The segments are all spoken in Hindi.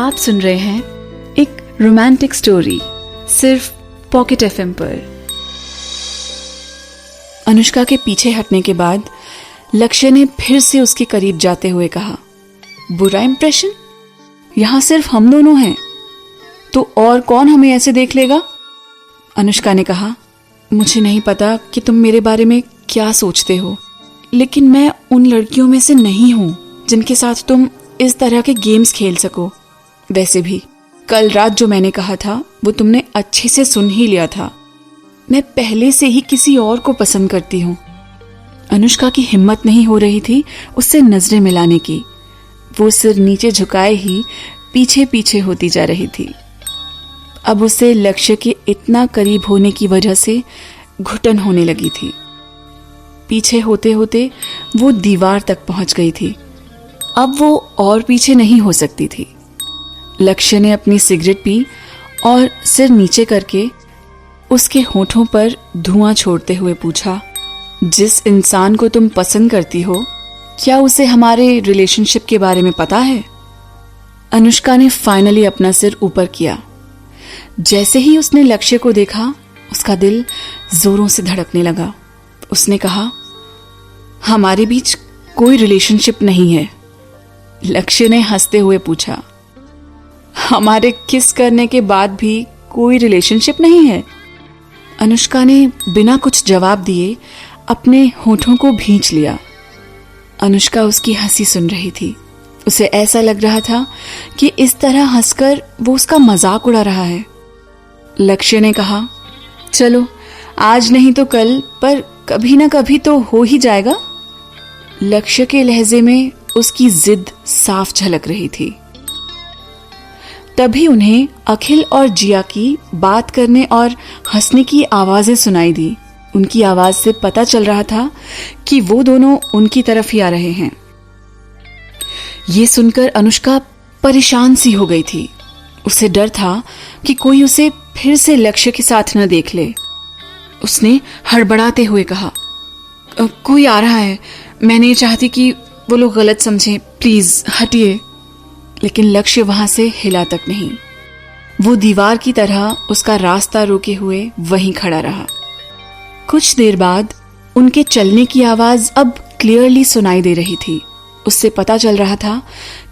आप सुन रहे हैं एक रोमांटिक स्टोरी सिर्फ पॉकेट एफएम पर। अनुष्का के पीछे हटने के बाद लक्ष्य ने फिर से उसके करीब जाते हुए कहा, बुरा इंप्रेशन? यहां सिर्फ हम दोनों हैं, तो और कौन हमें ऐसे देख लेगा? अनुष्का ने कहा, मुझे नहीं पता कि तुम मेरे बारे में क्या सोचते हो, लेकिन मैं उन लड़कियों में से नहीं हूं जिनके साथ तुम इस तरह के गेम्स खेल सको। वैसे भी कल रात जो मैंने कहा था वो तुमने अच्छे से सुन ही लिया था। मैं पहले से ही किसी और को पसंद करती हूँ। अनुष्का की हिम्मत नहीं हो रही थी उससे नजरें मिलाने की। वो सिर नीचे झुकाए ही पीछे पीछे होती जा रही थी। अब उसे लक्ष्य के इतना करीब होने की वजह से घुटन होने लगी थी। पीछे होते होते वो दीवार तक पहुंच गई थी। अब वो और पीछे नहीं हो सकती थी। लक्ष्य ने अपनी सिगरेट पी और सिर नीचे करके उसके होठों पर धुआं छोड़ते हुए पूछा, जिस इंसान को तुम पसंद करती हो, क्या उसे हमारे रिलेशनशिप के बारे में पता है? अनुष्का ने फाइनली अपना सिर ऊपर किया। जैसे ही उसने लक्ष्य को देखा, उसका दिल जोरों से धड़कने लगा। उसने कहा, हमारे बीच कोई रिलेशनशिप नहीं है। लक्ष्य ने हंसते हुए पूछा, हमारे किस करने के बाद भी कोई रिलेशनशिप नहीं है? अनुष्का ने बिना कुछ जवाब दिए अपने होठों को भींच लिया। अनुष्का उसकी हंसी सुन रही थी। उसे ऐसा लग रहा था कि इस तरह हंसकर वो उसका मजाक उड़ा रहा है। लक्ष्य ने कहा, चलो आज नहीं तो कल, पर कभी ना कभी तो हो ही जाएगा। लक्ष्य के लहजे में उसकी जिद साफ झलक रही थी। तभी उन्हें अखिल और जिया की बात करने और हंसने की आवाजें सुनाई दी। उनकी आवाज से पता चल रहा था कि वो दोनों उनकी तरफ ही आ रहे हैं। ये सुनकर अनुष्का परेशान सी हो गई थी। उसे डर था कि कोई उसे फिर से लक्ष्य के साथ न देख ले। उसने हड़बड़ाते हुए कहा, कोई आ रहा है, मैं नहीं चाहती कि वो लोग गलत समझें, प्लीज हटिए। लेकिन लक्ष्य वहां से हिला तक नहीं। वो दीवार की तरह उसका रास्ता रोके हुए वहीं खड़ा रहा। कुछ देर बाद उनके चलने की आवाज अब क्लियरली सुनाई दे रही थी। उससे पता चल रहा था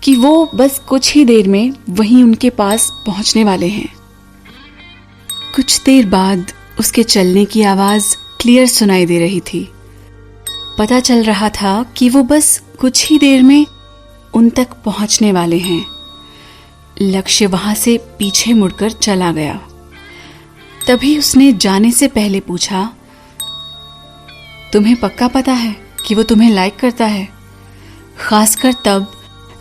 कि वो बस कुछ ही देर में वहीं उनके पास पहुंचने वाले हैं। कुछ देर बाद उसके चलने की आवाज क्लियर सुनाई दे रही थी। पता चल रहा था कि वो बस कुछ ही देर में उन तक पहुंचने वाले हैं। लक्ष्य वहां से पीछे मुड़कर चला गया। तभी उसने जाने से पहले पूछा, तुम्हें पक्का पता है कि वो तुम्हें लाइक करता है? खासकर तब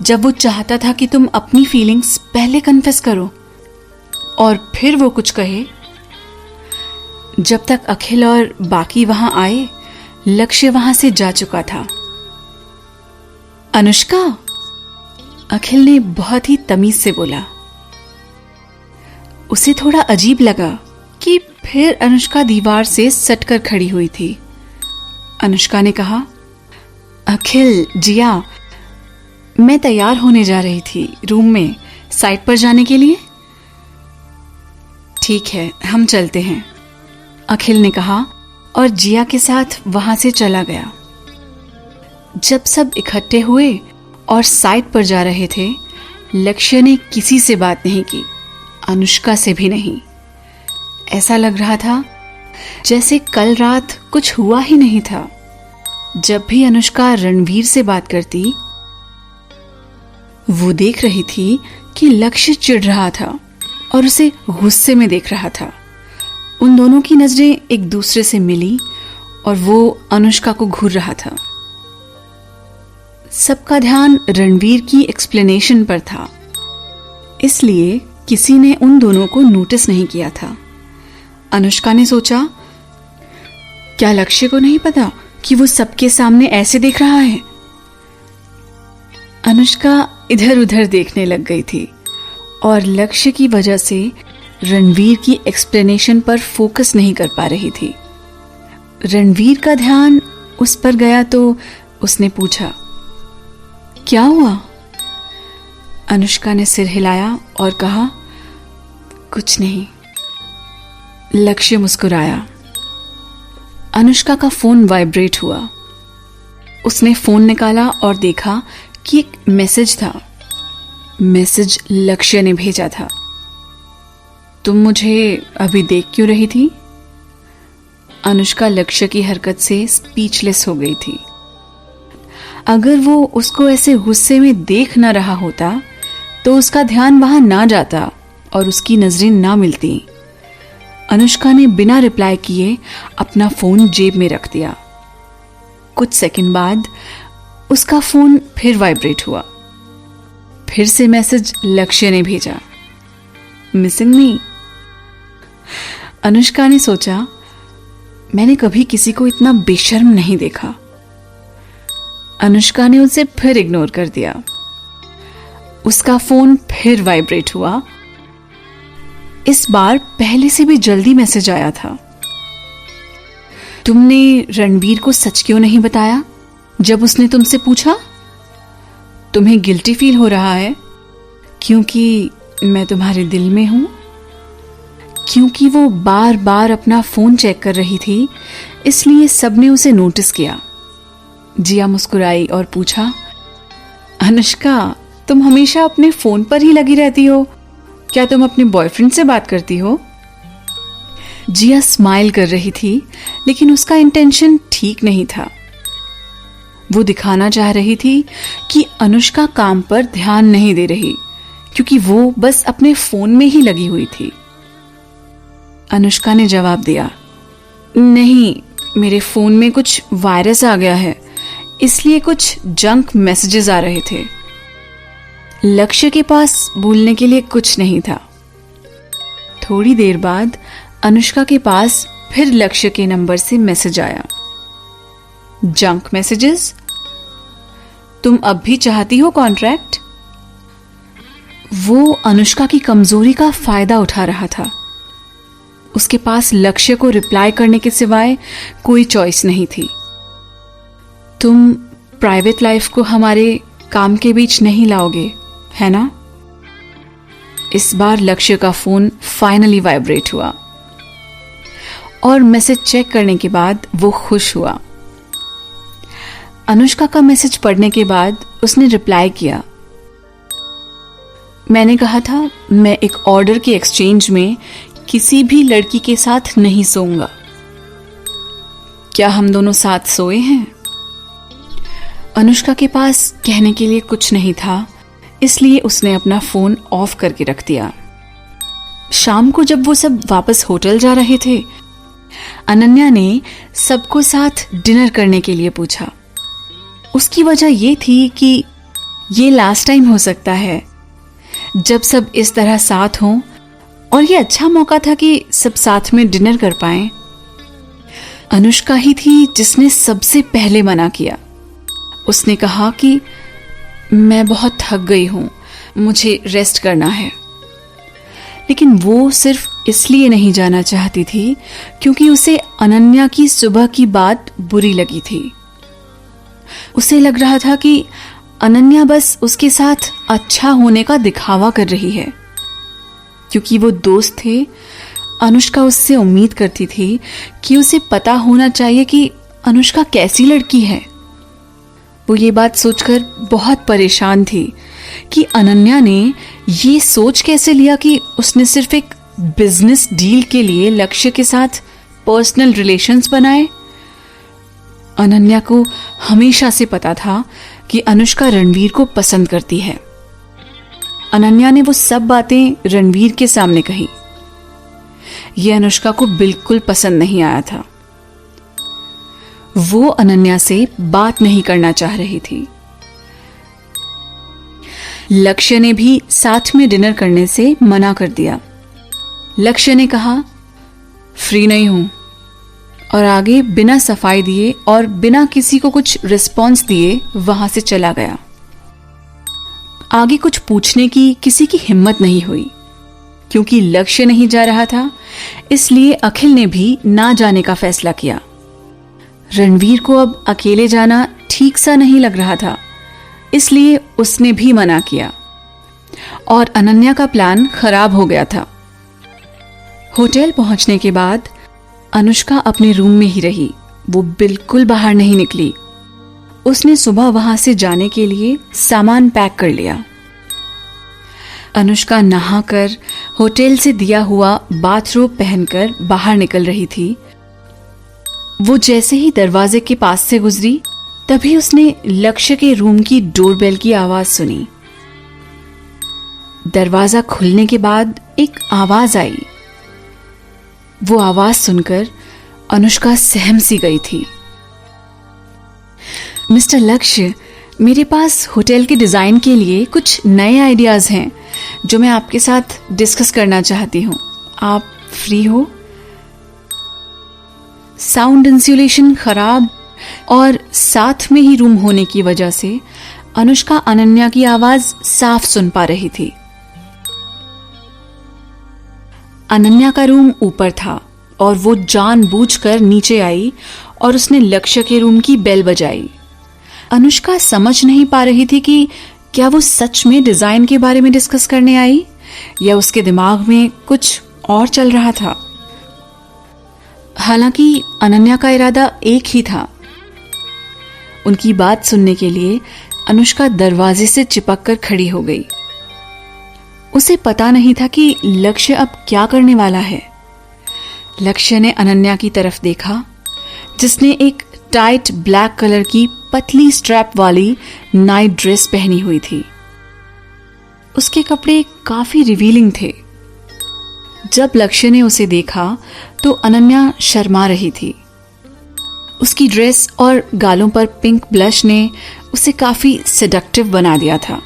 जब वो चाहता था कि तुम अपनी फीलिंग्स पहले कन्फेस करो और फिर वो कुछ कहे। जब तक अखिल और बाकी वहां आए, लक्ष्य वहां से जा चुका था। अनुष्का, अखिल ने बहुत ही तमीज से बोला। उसे थोड़ा अजीब लगा कि फिर अनुष्का दीवार से सटकर खड़ी हुई थी। अनुष्का ने कहा, अखिल, जिया, मैं तैयार होने जा रही थी रूम में साइट पर जाने के लिए। ठीक है, हम चलते हैं, अखिल ने कहा और जिया के साथ वहां से चला गया। जब सब इकट्ठे हुए और साइट पर जा रहे थे, लक्ष्य ने किसी से बात नहीं की, अनुष्का से भी नहीं। ऐसा लग रहा था जैसे कल रात कुछ हुआ ही नहीं था। जब भी अनुष्का रणवीर से बात करती, वो देख रही थी कि लक्ष्य चिढ़ रहा था और उसे गुस्से में देख रहा था। उन दोनों की नजरें एक दूसरे से मिली और वो अनुष्का को घूर रहा था। सबका ध्यान रणवीर की एक्सप्लेनेशन पर था, इसलिए किसी ने उन दोनों को नोटिस नहीं किया था। अनुष्का ने सोचा, क्या लक्ष्य को नहीं पता कि वो सबके सामने ऐसे देख रहा है? अनुष्का इधर उधर देखने लग गई थी और लक्ष्य की वजह से रणवीर की एक्सप्लेनेशन पर फोकस नहीं कर पा रही थी। रणवीर का ध्यान उस पर गया तो उसने पूछा, क्या हुआ? अनुष्का ने सिर हिलाया और कहा, कुछ नहीं। लक्ष्य मुस्कुराया। अनुष्का का फोन वाइब्रेट हुआ। उसने फोन निकाला और देखा कि एक मैसेज था। मैसेज लक्ष्य ने भेजा था। तुम मुझे अभी देख क्यों रही थी? अनुष्का लक्ष्य की हरकत से स्पीचलेस हो गई थी। अगर वो उसको ऐसे गुस्से में देख ना रहा होता तो उसका ध्यान वहां ना जाता और उसकी नजरें ना मिलती। अनुष्का ने बिना रिप्लाई किए अपना फोन जेब में रख दिया। कुछ सेकंड बाद उसका फोन फिर वाइब्रेट हुआ। फिर से मैसेज लक्ष्य ने भेजा, मिसिंग मी। अनुष्का ने सोचा, मैंने कभी किसी को इतना बेशर्म नहीं देखा। अनुष्का ने उसे फिर इग्नोर कर दिया। उसका फोन फिर वाइब्रेट हुआ। इस बार पहले से भी जल्दी मैसेज आया था। तुमने रणवीर को सच क्यों नहीं बताया जब उसने तुमसे पूछा? तुम्हें गिल्टी फील हो रहा है क्योंकि मैं तुम्हारे दिल में हूं? क्योंकि वो बार बार अपना फोन चेक कर रही थी, इसलिए सबने उसे नोटिस किया। जिया मुस्कुराई और पूछा, अनुष्का, तुम हमेशा अपने फोन पर ही लगी रहती हो। क्या तुम अपने बॉयफ्रेंड से बात करती हो? जिया स्माइल कर रही थी, लेकिन उसका इंटेंशन ठीक नहीं था। वो दिखाना चाह रही थी कि अनुष्का काम पर ध्यान नहीं दे रही, क्योंकि वो बस अपने फोन में ही लगी हुई थी। अनुष्का ने जवाब दिया, नहीं, मेरे फोन में कुछ वायरस आ गया है, इसलिए कुछ जंक मैसेजेस आ रहे थे। लक्ष्य के पास बोलने के लिए कुछ नहीं था। थोड़ी देर बाद अनुष्का के पास फिर लक्ष्य के नंबर से मैसेज आया, जंक मैसेजेस? तुम अब भी चाहती हो कॉन्ट्रैक्ट? वो अनुष्का की कमजोरी का फायदा उठा रहा था। उसके पास लक्ष्य को रिप्लाई करने के सिवाय कोई चॉइस नहीं थी। तुम प्राइवेट लाइफ को हमारे काम के बीच नहीं लाओगे, है ना? इस बार लक्ष्य का फोन फाइनली वाइब्रेट हुआ और मैसेज चेक करने के बाद वो खुश हुआ। अनुष्का का मैसेज पढ़ने के बाद उसने रिप्लाई किया, मैंने कहा था मैं एक ऑर्डर के एक्सचेंज में किसी भी लड़की के साथ नहीं सोऊंगा। क्या हम दोनों साथ सोए हैं? अनुष्का के पास कहने के लिए कुछ नहीं था, इसलिए उसने अपना फोन ऑफ करके रख दिया। शाम को जब वो सब वापस होटल जा रहे थे, अनन्या ने सबको साथ डिनर करने के लिए पूछा। उसकी वजह ये थी कि ये लास्ट टाइम हो सकता है जब सब इस तरह साथ हों, और ये अच्छा मौका था कि सब साथ में डिनर कर पाएं। अनुष्का ही थी जिसने सबसे पहले मना किया। उसने कहा कि मैं बहुत थक गई हूं, मुझे रेस्ट करना है। लेकिन वो सिर्फ इसलिए नहीं जाना चाहती थी क्योंकि उसे अनन्या की सुबह की बात बुरी लगी थी। उसे लग रहा था कि अनन्या बस उसके साथ अच्छा होने का दिखावा कर रही है। क्योंकि वो दोस्त थे, अनुष्का उससे उम्मीद करती थी कि उसे पता होना चाहिए कि अनुष्का कैसी लड़की है। वो ये बात सोचकर बहुत परेशान थी कि अनन्या ने ये सोच कैसे लिया कि उसने सिर्फ एक बिजनेस डील के लिए लक्ष्य के साथ पर्सनल रिलेशंस बनाए। अनन्या को हमेशा से पता था कि अनुष्का रणवीर को पसंद करती है। अनन्या ने वो सब बातें रणवीर के सामने कही। ये अनुष्का को बिल्कुल पसंद नहीं आया था। वो अनन्या से बात नहीं करना चाह रही थी। लक्ष्य ने भी साथ में डिनर करने से मना कर दिया। लक्ष्य ने कहा, फ्री नहीं हूं, और आगे बिना सफाई दिए और बिना किसी को कुछ रिस्पॉन्स दिए वहां से चला गया। आगे कुछ पूछने की किसी की हिम्मत नहीं हुई। क्योंकि लक्ष्य नहीं जा रहा था, इसलिए अखिल ने भी ना जाने का फैसला किया। रणवीर को अब अकेले जाना ठीक सा नहीं लग रहा था, इसलिए उसने भी मना किया। और अनन्या का प्लान खराब हो गया था। होटल पहुंचने के बाद अनुष्का अपने रूम में ही रही। वो बिल्कुल बाहर नहीं निकली। उसने सुबह वहां से जाने के लिए सामान पैक कर लिया। अनुष्का नहाकर होटल से दिया हुआ बाथरोब पहनकर बाहर निकल रही थी। वो जैसे ही दरवाजे के पास से गुजरी, तभी उसने लक्ष्य के रूम की डोरबेल की आवाज सुनी। दरवाजा खुलने के बाद एक आवाज आई। वो आवाज सुनकर अनुष्का सहम सी गई थी। मिस्टर लक्ष्य, मेरे पास होटल के डिजाइन के लिए कुछ नए आइडियाज हैं जो मैं आपके साथ डिस्कस करना चाहती हूं। आप फ्री हो? साउंड इंसुलेशन खराब और साथ में ही रूम होने की वजह से अनुष्का अनन्या की आवाज साफ सुन पा रही थी। अनन्या का रूम ऊपर था और वो जानबूझकर नीचे आई और उसने लक्ष्य के रूम की बेल बजाई। अनुष्का समझ नहीं पा रही थी कि क्या वो सच में डिजाइन के बारे में डिस्कस करने आई या उसके दिमाग में कुछ और चल रहा था। हालांकि अनन्या का इरादा एक ही था। उनकी बात सुनने के लिए अनुष्का दरवाजे से चिपक कर खड़ी हो गई। उसे पता नहीं था कि लक्ष्य अब क्या करने वाला है। लक्ष्य ने अनन्या की तरफ देखा, जिसने एक टाइट ब्लैक कलर की पतली स्ट्रैप वाली नाइट ड्रेस पहनी हुई थी। उसके कपड़े काफी रिवीलिंग थे। जब लक्ष्य ने उसे देखा तो अनन्या शर्मा रही थी। उसकी ड्रेस और गालों पर पिंक ब्लश ने उसे काफी सेडक्टिव बना दिया था।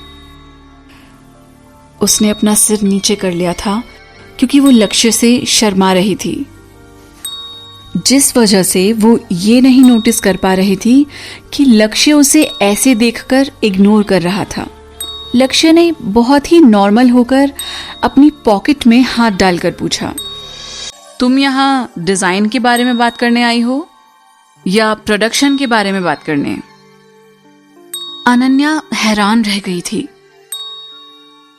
उसने अपना सिर नीचे कर लिया था क्योंकि वो लक्ष्य से शर्मा रही थी, जिस वजह से वो ये नहीं नोटिस कर पा रही थी कि लक्ष्य उसे ऐसे देखकर इग्नोर कर रहा था। लक्ष्य ने बहुत ही नॉर्मल होकर अपनी पॉकेट में हाथ डालकर पूछा, तुम यहाँ डिजाइन के बारे में बात करने आई हो या प्रोडक्शन के बारे में बात करने? अनन्या हैरान रह गई थी।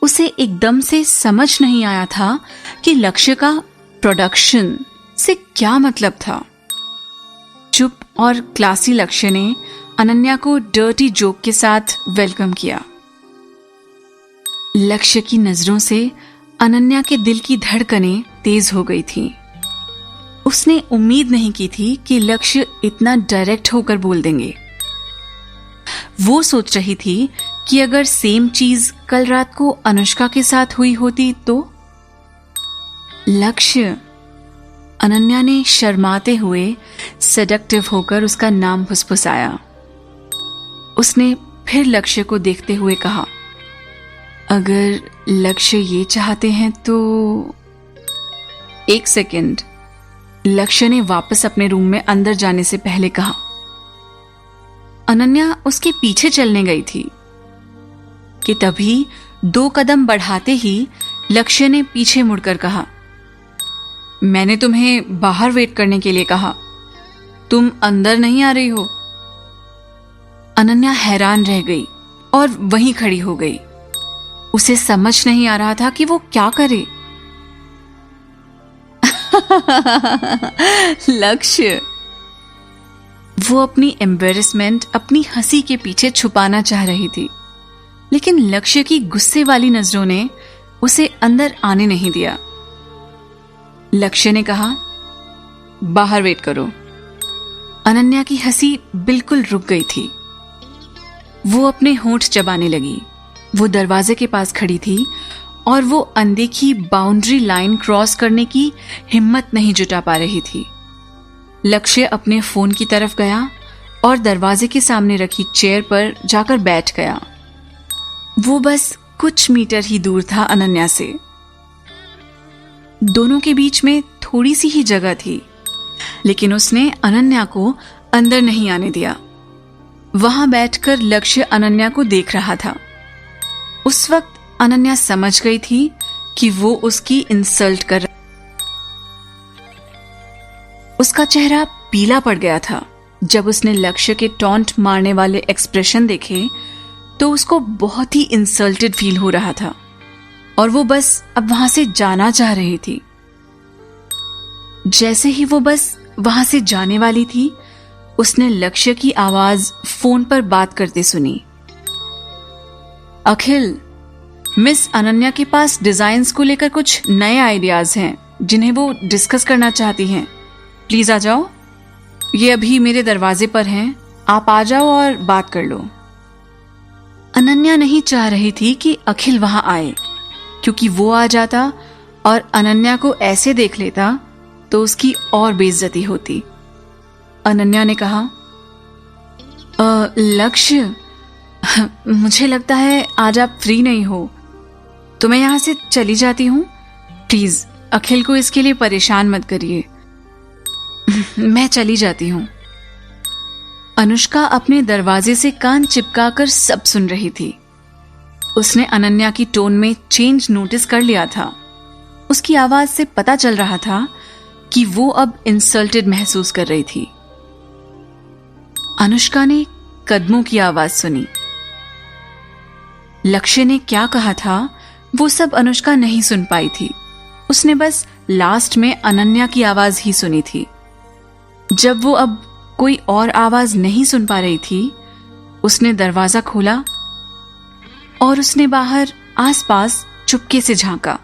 उसे एकदम से समझ नहीं आया था कि लक्ष्य का प्रोडक्शन से क्या मतलब था। चुप और क्लासी लक्ष्य ने अनन्या को डर्टी जोक के साथ वेलकम किया। लक्ष्य की नजरों से अनन्या के दिल की धड़कनें तेज हो गई थीं। उसने उम्मीद नहीं की थी कि लक्ष्य इतना डायरेक्ट होकर बोल देंगे। वो सोच रही थी कि अगर सेम चीज कल रात को अनुष्का के साथ हुई होती तो। लक्ष्य, अनन्या ने शर्माते हुए सेडक्टिव होकर उसका नाम फुसफुसाया। उसने फिर लक्ष्य को देखते हुए कहा, अगर लक्ष्य ये चाहते हैं तो। एक सेकंड, लक्ष्य ने वापस अपने रूम में अंदर जाने से पहले कहा। अनन्या उसके पीछे चलने गई थी कि तभी 2 कदम बढ़ाते ही लक्ष्य ने पीछे मुड़कर कहा, मैंने तुम्हें बाहर वेट करने के लिए कहा, तुम अंदर नहीं आ रही हो। अनन्या हैरान रह गई और वहीं खड़ी हो गई। उसे समझ नहीं आ रहा था कि वो क्या करे। लक्ष्य, वो अपनी एम्बेरसमेंट अपनी हंसी के पीछे छुपाना चाह रही थी, लेकिन लक्ष्य की गुस्से वाली नजरों ने उसे अंदर आने नहीं दिया। लक्ष्य ने कहा, बाहर वेट करो। अनन्या की हंसी बिल्कुल रुक गई थी। वो अपने होंठ चबाने लगी। वो दरवाजे के पास खड़ी थी और वो अनदेखी बाउंड्री लाइन क्रॉस करने की हिम्मत नहीं जुटा पा रही थी। लक्ष्य अपने फोन की तरफ गया और दरवाजे के सामने रखी चेयर पर जाकर बैठ गया। वो बस कुछ मीटर ही दूर था अनन्या से। दोनों के बीच में थोड़ी सी ही जगह थी, लेकिन उसने अनन्या को अंदर नहीं आने दिया। वहां बैठकर लक्ष्य अनन्या को देख रहा था। उस वक्त अनन्या समझ गई थी कि वो उसकी इंसल्ट कर रहा। उसका चेहरा पीला पड़ गया था। जब उसने लक्ष्य के टॉन्ट मारने वाले एक्सप्रेशन देखे तो उसको बहुत ही इंसल्टेड फील हो रहा था। और वो बस अब वहां से जाना चाह रही थी। जैसे ही वो बस वहां से जाने वाली थी, उसने लक्ष्य की आवाज फोन पर बात करते सुनी। अखिल, मिस अनन्या के पास डिजाइन्स को लेकर कुछ नए आइडियाज हैं जिन्हें वो डिस्कस करना चाहती हैं। प्लीज आ जाओ, ये अभी मेरे दरवाजे पर हैं, आप आ जाओ और बात कर लो। अनन्या नहीं चाह रही थी कि अखिल वहां आए, क्योंकि वो आ जाता और अनन्या को ऐसे देख लेता तो उसकी और बेइज्जती होती। अनन्या ने कहा, लक्ष्य, मुझे लगता है आज आप फ्री नहीं हो, तो मैं यहां से चली जाती हूं। प्लीज अखिल को इसके लिए परेशान मत करिए। मैं चली जाती हूं। अनुष्का अपने दरवाजे से कान चिपकाकर सब सुन रही थी। उसने अनन्या की टोन में चेंज नोटिस कर लिया था। उसकी आवाज से पता चल रहा था कि वो अब इंसल्टेड महसूस कर रही थी। अनुष्का ने कदमों की आवाज सुनी। लक्ष्य ने क्या कहा था वो सब अनुष्का नहीं सुन पाई थी। उसने बस लास्ट में अनन्या की आवाज ही सुनी थी। जब वो अब कोई और आवाज नहीं सुन पा रही थी, उसने दरवाजा खोला और उसने बाहर आसपास चुपके से झांका।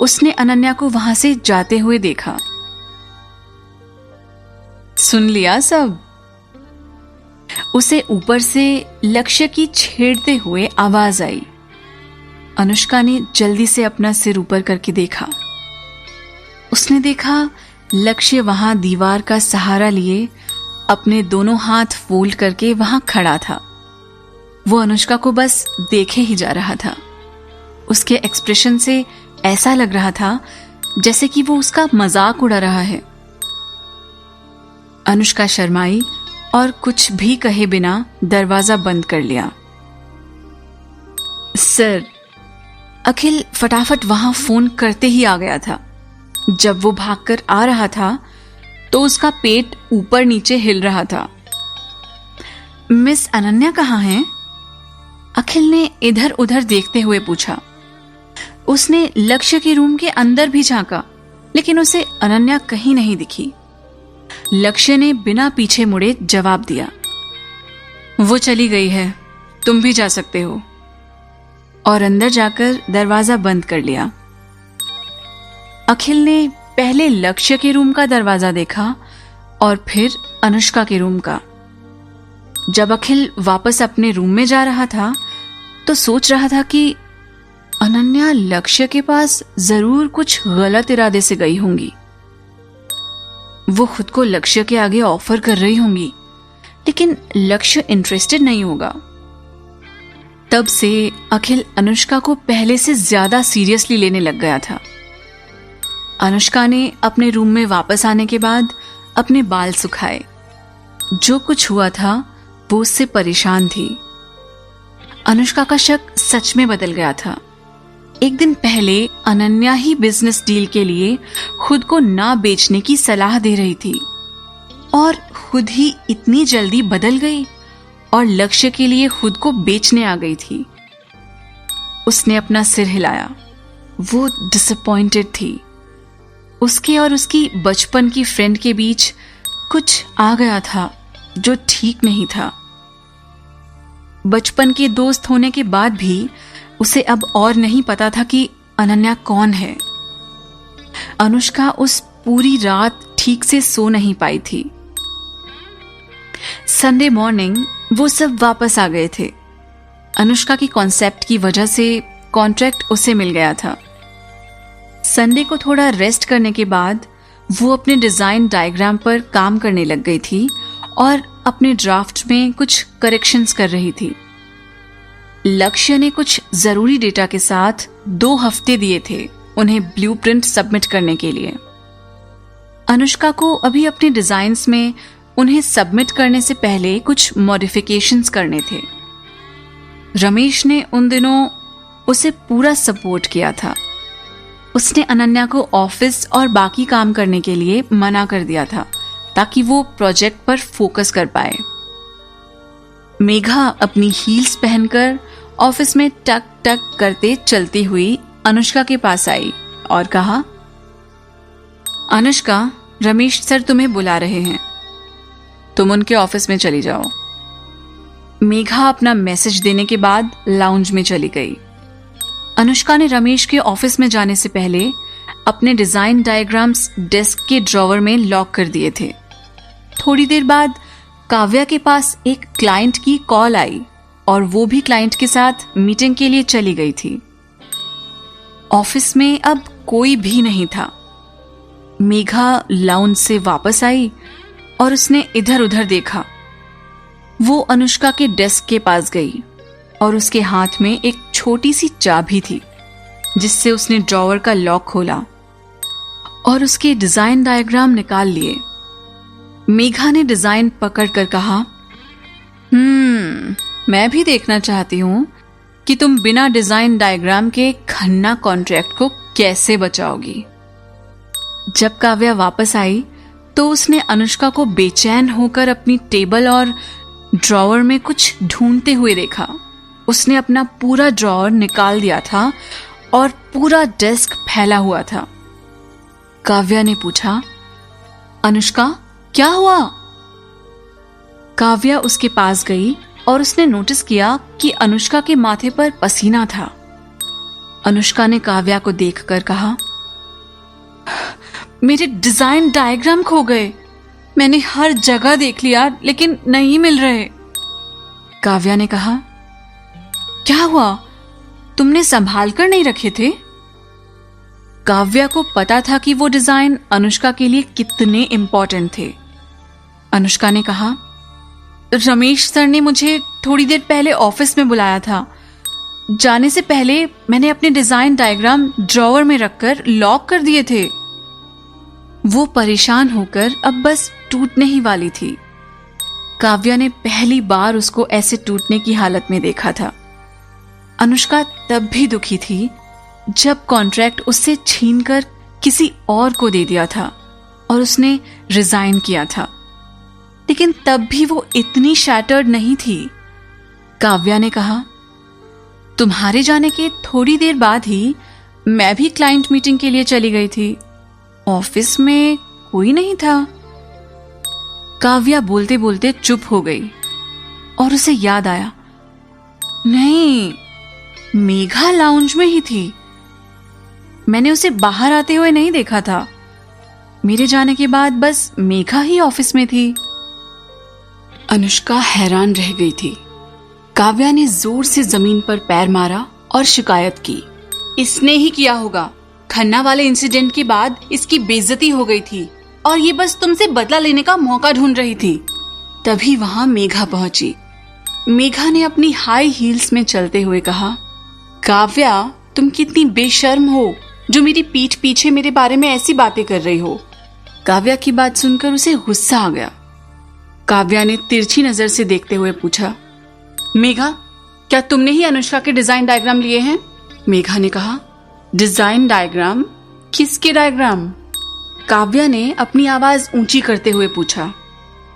उसने अनन्या को वहां से जाते हुए देखा। सुन लिया सब? उसे ऊपर से लक्ष्य की छेड़ते हुए आवाज आई। अनुष्का ने जल्दी से अपना सिर ऊपर करके देखा। उसने देखा लक्ष्य वहां दीवार का सहारा लिए अपने दोनों हाथ फोल्ड करके वहां खड़ा था। वो अनुष्का को बस देखे ही जा रहा था। उसके एक्सप्रेशन से ऐसा लग रहा था जैसे कि वो उसका मजाक उड़ा रहा है। अनुष्का शर्माई और कुछ भी कहे बिना दरवाजा बंद कर लिया। सर, अखिल फटाफट वहां फोन करते ही आ गया था। जब वो भागकर आ रहा था तो उसका पेट ऊपर नीचे हिल रहा था। मिस अनन्या कहाँ हैं? अखिल ने इधर उधर देखते हुए पूछा। उसने लक्ष्य के रूम के अंदर भी झांका, लेकिन उसे अनन्या कहीं नहीं दिखी। लक्ष्य ने बिना पीछे मुड़े जवाब दिया, वो चली गई है, तुम भी जा सकते हो, और अंदर जाकर दरवाजा बंद कर लिया। अखिल ने पहले लक्ष्य के रूम का दरवाजा देखा और फिर अनुष्का के रूम का। जब अखिल वापस अपने रूम में जा रहा था तो सोच रहा था कि अनन्या लक्ष्य के पास जरूर कुछ गलत इरादे से गई होंगी। वो खुद को लक्ष्य के आगे ऑफर कर रही होंगी, लेकिन लक्ष्य इंटरेस्टेड नहीं होगा। तब से अखिल अनुष्का को पहले से ज्यादा सीरियसली लेने लग गया था। अनुष्का ने अपने रूम में वापस आने के बाद अपने बाल सुखाए। जो कुछ हुआ था वो उससे परेशान थी। अनुष्का का शक सच में बदल गया था। एक दिन पहले अनन्या ही बिजनेस डील के लिए खुद को ना बेचने की सलाह दे रही थी और खुद ही इतनी जल्दी बदल गई और लक्ष्य के लिए खुद को बेचने आ गई थी। उसने अपना सिर हिलाया। वो डिसअपॉइंटेड थी। उसके और उसकी बचपन की फ्रेंड के बीच कुछ आ गया था जो ठीक नहीं था। बचपन के दोस्त होने के बाद भी उसे अब और नहीं पता था कि अनन्या कौन है। अनुष्का उस पूरी रात ठीक से सो नहीं पाई थी। संडे मॉर्निंग वो सब वापस आ गए थे। अनुष्का की कॉन्सेप्ट की वजह से कॉन्ट्रैक्ट उसे मिल गया था। संडे को थोड़ा रेस्ट करने के बाद वो अपने डिजाइन डायग्राम पर काम करने लग गई थी और अपने ड्राफ्ट में कुछ करेक्शंस कर रही थी। लक्ष्य ने कुछ जरूरी डेटा के साथ 2 हफ्ते दिए थे उन्हें ब्लूप्रिंट सबमिट करने के लिए। अनुष्का को अभी अपने डिजाइन्स में उन्हें सबमिट करने से पहले कुछ मॉडिफिकेशंस करने थे। रमेश ने उन दिनों उसे पूरा सपोर्ट किया था। उसने अनन्या को ऑफिस और बाकी काम करने के लिए मना कर दिया था ताकि वो प्रोजेक्ट पर फोकस कर पाए। मेघा अपनी हील्स पहनकर ऑफिस में टक टक करते चलती हुई अनुष्का के पास आई और कहा, अनुष्का, रमेश सर तुम्हें बुला रहे हैं, तुम उनके ऑफिस में चली जाओ। मेघा अपना मैसेज देने के बाद लाउंज में चली गई। अनुष्का ने रमेश के ऑफिस में जाने से पहले अपने डिजाइन डायग्राम्स डेस्क के ड्रॉवर में लॉक कर दिए थे। थोड़ी देर बाद काव्या के पास एक क्लाइंट की कॉल आई और वो भी क्लाइंट के साथ मीटिंग के लिए चली गई थी। ऑफिस में अब कोई भी नहीं था। मेघा लाउंज से वापस आई और उसने इधर उधर देखा। वो अनुष्का के डेस्क के पास गई और उसके हाथ में एक छोटी सी चाबी थी जिससे उसने ड्रॉवर का लॉक खोला और उसके डिजाइन डायग्राम निकाल लिए। मेघा ने डिजाइन पकड़कर कहा, मैं भी देखना चाहती हूं कि तुम बिना डिजाइन डायग्राम के खन्ना कॉन्ट्रैक्ट को कैसे बचाओगी। जब काव्या वापस आई तो उसने अनुष्का को बेचैन होकर अपनी टेबल और ड्रॉवर में कुछ ढूंढते हुए देखा। उसने अपना पूरा ड्रॉवर निकाल दिया था और पूरा डेस्क फैला हुआ था। काव्या ने पूछा, अनुष्का, क्या हुआ? काव्या उसके पास गई और उसने नोटिस किया कि अनुष्का के माथे पर पसीना था। अनुष्का ने काव्या को देखकर कहा, मेरे डिजाइन डायग्राम खो गए। मैंने हर जगह देख लिया लेकिन नहीं मिल रहे। काव्या ने कहा, क्या हुआ? तुमने संभाल कर नहीं रखे थे? काव्या को पता था कि वो डिजाइन अनुष्का के लिए कितने इंपॉर्टेंट थे। अनुष्का ने कहा, रमेश सर ने मुझे थोड़ी देर पहले ऑफिस में बुलाया था। जाने से पहले मैंने अपने डिजाइन डायग्राम ड्रॉवर में रखकर लॉक कर दिए थे। वो परेशान होकर अब बस टूटने ही वाली थी। काव्या ने पहली बार उसको ऐसे टूटने की हालत में देखा था। अनुष्का तब भी दुखी थी जब कॉन्ट्रैक्ट उससे छीनकर किसी और को दे दिया था और उसने रिजाइन किया था, लेकिन तब भी वो इतनी शैटर्ड नहीं थी। काव्या ने कहा, तुम्हारे जाने के थोड़ी देर बाद ही मैं भी क्लाइंट मीटिंग के लिए चली गई थी। ऑफिस में कोई नहीं था। काव्या बोलते बोलते चुप हो गई और उसे याद आया, नहीं, मेघा लाउंज में ही थी। मैंने उसे बाहर आते हुए नहीं देखा था। मेरे जाने के बाद बस मेघा ही ऑफिस में थी। अनुष्का हैरान रह गई थी। काव्या ने जोर से जमीन पर पैर मारा और शिकायत की, इसने ही किया होगा। खन्ना वाले इंसिडेंट के बाद इसकी बेइज्जती हो गई थी और ये बस तुमसे बदला लेने का मौका ढूंढ रही थी। तभी वहां मेघा पहुंची। मेघा ने अपनी हाई हील्स में चलते हुए कहा, काव्या, तुम कितनी बेशर्म हो जो मेरी पीठ पीछे मेरे बारे में ऐसी बातें कर रही हो। काव्या की बात सुनकर उसे गुस्सा आ गया। काव्या ने तिरछी नजर से देखते हुए पूछा, मेघा, क्या तुमने ही अनुष्का के डिजाइन डायग्राम लिए हैं? मेघा ने कहा, डिजाइन डायग्राम? किसके डायग्राम? काव्या ने अपनी आवाज ऊंची करते हुए पूछा।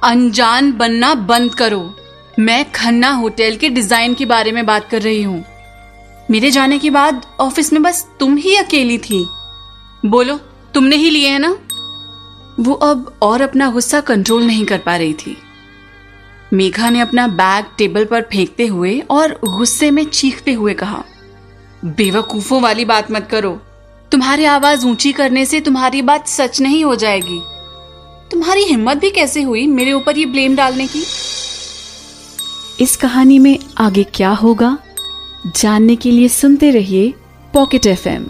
अनजान बनना बंद करो। मैं खन्ना होटल के डिजाइन के बारे में बात कर रही हूँ। मेरे जाने के बाद ऑफिस में बस तुम ही अकेली थी। बोलो, तुमने ही लिए हैं ना? वो अब और अपना गुस्सा कंट्रोल नहीं कर पा रही थी। मेघा ने अपना बैग टेबल पर फेंकते हुए और गुस्से में चीखते हुए कहा, बेवकूफों वाली बात मत करो। तुम्हारी आवाज ऊंची करने से तुम्हारी बात सच नहीं हो जाएगी। तुम्हारी हिम्मत भी कैसे हुई मेरे ऊपर ये ब्लेम डालने की? इस कहानी में आगे क्या होगा जानने के लिए सुनते रहिए पॉकेट FM।